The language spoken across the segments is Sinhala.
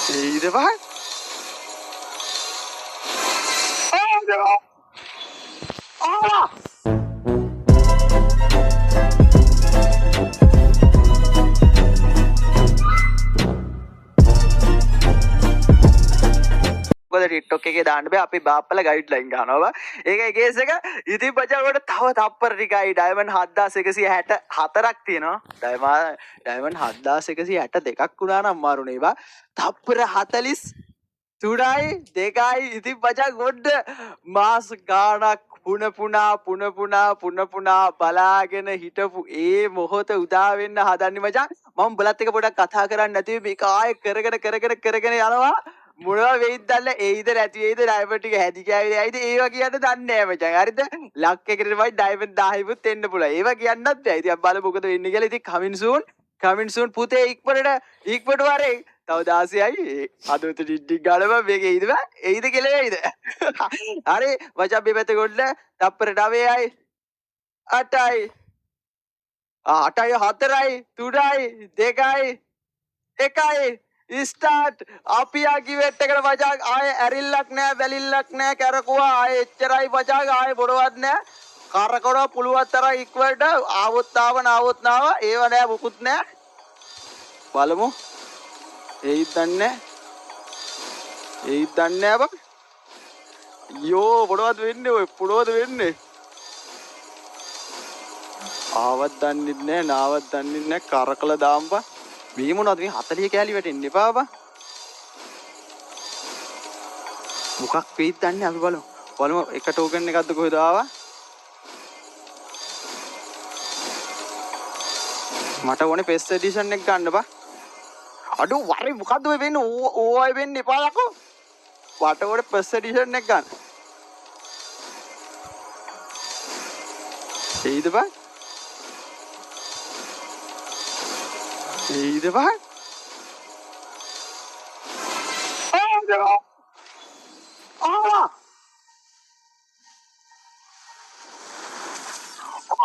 ඊට පස්සේ TikTok එකේ දාන්න බෑ අපි බාප්පල ගයිඩ්ලයින් ගන්නවා. ඒකයි කේස් එක. ඉතින් බචාවට තව තප්පර ටිකයි ඩයමන්ඩ් 7164ක් තියෙනවා. ඩයමන්ඩ් 7162ක් වුණා නම් මාරුනේ බා. තප්පර 40 තුනයි දෙකයි ඉතින් බචා ගොඩ මාස් ගාණක් පුන පුනා බලාගෙන හිටපු ඒ මොහොත උදා වෙන්න හදන්නේ මචං. මම බලත් එක පොඩක් කතා කරන්න නැතිව මේක ආයෙ කරගෙන යනවා. මොනවා වෙයිද දන්න එයිද නැති වෙයිද ඩයමන්ඩ් ටික හැදි ගෑවිද ඇයිද ඒවා කියන්න දන්නේ නැහැ මචං. හරිද? ලක් එකකට වයි ඩයමන්ඩ් 1000වත් එන්න පුළුවන්. ඒවා කියන්නත් බෑ. ඉතින් අපි බලමු මොකද වෙන්නේ කියලා. ඉතින් කමින් සූන් පුතේ ඉක්මනට වරේ. තව 16යි අදොත ඩිඩ්ඩික් ගාලා මේක එයිද බෑ. එයිද කියලා එයිද? හරි මචං මේ පැත්තේ ගොල්ල තප්පර 9යි 8යි 8යි 4යි 3යි 2යි 1යි ස්ටාර්ට් අපි ආකි වෙට් එකට මචං ආයේ ඇරිල්ලක් නැහැ වැලිල්ලක් නැහැ කරකුවා ආයේ එච්චරයි මචං ආයේ බොරවත් නැහැ කරකවන පුළුවන් තරම් ඉක්වලට ආවොත් ආව නාවොත් නාව ඒව නැහැ මුකුත් නැහැ බලමු ඒත් දන්නේ බං යෝ බොරවත් වෙන්නේ ඔය පුරවද වෙන්නේ ආවත් දන්නේ නැහැ නාවත් දන්නේ නැහැ කරකලා දාම්පා මේ මොනවද මේ 40 කෑලි වැටෙන්න එපා බා මොකක් වෙයිද දන්නේ අපි බලමු එක ටෝකන් එකක්ද කොහෙද ආවා මට ඕනේ පෙස් එඩිෂන් එක ගන්න බා අඩෝ වරේ මොකද්ද ඔය වෙන්නේ ඕවයි වෙන්න එපා යකෝ මට ඕනේ පෙස් එඩිෂන් එක ගන්න එයිද බා එයිද බා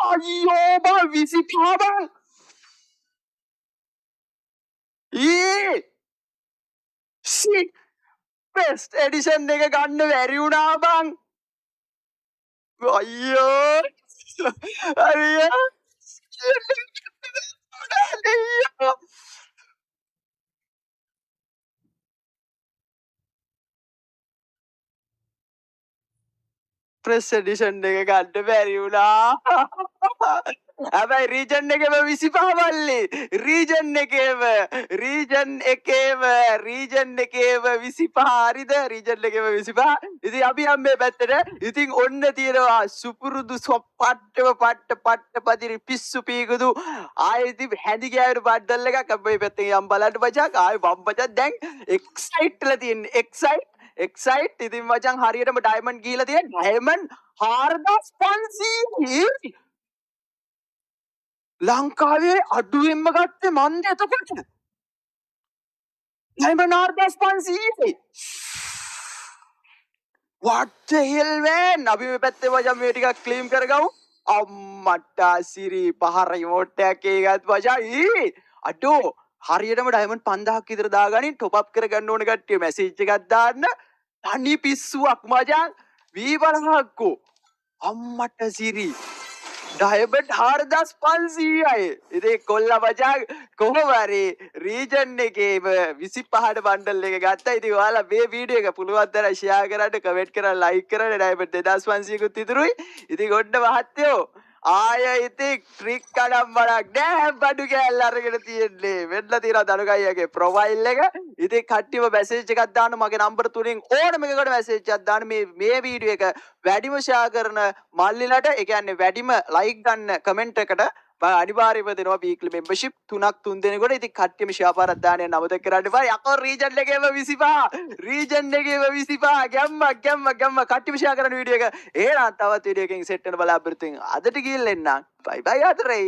අයියෝ බා 25 බං shit best edition එක ගන්න බැරි වුණා බං අයියෝ අයියෝ press edition එක ගන්න බැරි වුණා හැබැයි රීජන් එකේම 25 මල්ලි රීජන් එකේම 25 හරිද රීජන් එකේම 25 ඉතින් අපි යම් මේ පැත්තට ඉතින් ඔන්න තියෙනවා සුපුරුදු පට්ට පදිරි පිස්සු පීගුදු ආයෙ ඉතින් හැදි ගෑවුණු බඩල් එකක් අපි මේ පැත්තෙන් යම් බලන්න මචං ආයෙ වම් මචං දැන් එක්සයිට්ලා තියෙන්නේ එක්සයිට් ඉතින් මචං හරියටම ඩයමන්ඩ් ගිහිලා තියෙන ඩයමන්ඩ් 4500 ලංකාවේ අඩුවෙන්ම ගත්තේ මන්ද එතකොට diamond 4500 what the hell man අපි මේ පැත්තේ මචං මේ ටිකක් ක්ලීම් කරගමු අම්මට සිරි පහර රිමෝට් එකක් ඒකත් මචං අඩෝ හරියටම ඩයමන්ඩ් 5000ක් විතර දාගනින් টොප් අප් කරගන්න ඕන කට්ටිය මැසේජ් එකක් දාන්න තනි පිස්සුවක් මචං වී බලහක්කෝ අම්මට සිරි ඩයමන්ඩ් 4500යි ඉතින් කොල්ල මචං කොහොම හරි රීජන් එකේම 25ට බණ්ඩල් එක ගත්තා ඉතින් ඔයාලා මේ වීඩියෝ එක පුළුවන් තරම් ෂෙයා කරන්න කමෙන්ට් කරන්න ලයික් කරන්න ඩයමන්ඩ් 2500කුත් ඉතුරුයි ඉතින් ඔන්න මහත්තයෝ ආය ඉතින් ට්‍රික් කඩම් බලක් නෑ බඩු කෑල්ල අරගෙන තියෙන්නේ වෙන්න තියෙනවා දනුගයියගේ ප්‍රොෆයිල් එක ඉතින් කට්ටියම මැසේජ් එකක් දාන්න මගේ නම්බර 3න් ඕනම එකකට මැසේජ් එකක් දාන්න මේ වීඩියෝ එක වැඩිම ෂෙයා කරන මල්ලිලට ඒ කියන්නේ වැඩිම ලයික් ගන්න කමෙන්ට් එකට මම අනිවාර්යයෙන්ම දෙනවා වීක්ලි මෙම්බර්ෂිප් 3 දෙනෙකුට ඉතින් කට්ටියම ෂෙයා පාරක් දාන්න යන්න අමතක කරන්න එපා යකෝ රීජන් එකේම 25 ගැම්ම කට්ටියම ෂෙයා කරන වීඩියෝ එක එහෙනම් තවත් වීඩියෝ එකකින් සෙට් වෙන බලාපොරොත්තු වෙන අදට ගිහින් එන්න බයි බයි අතරේ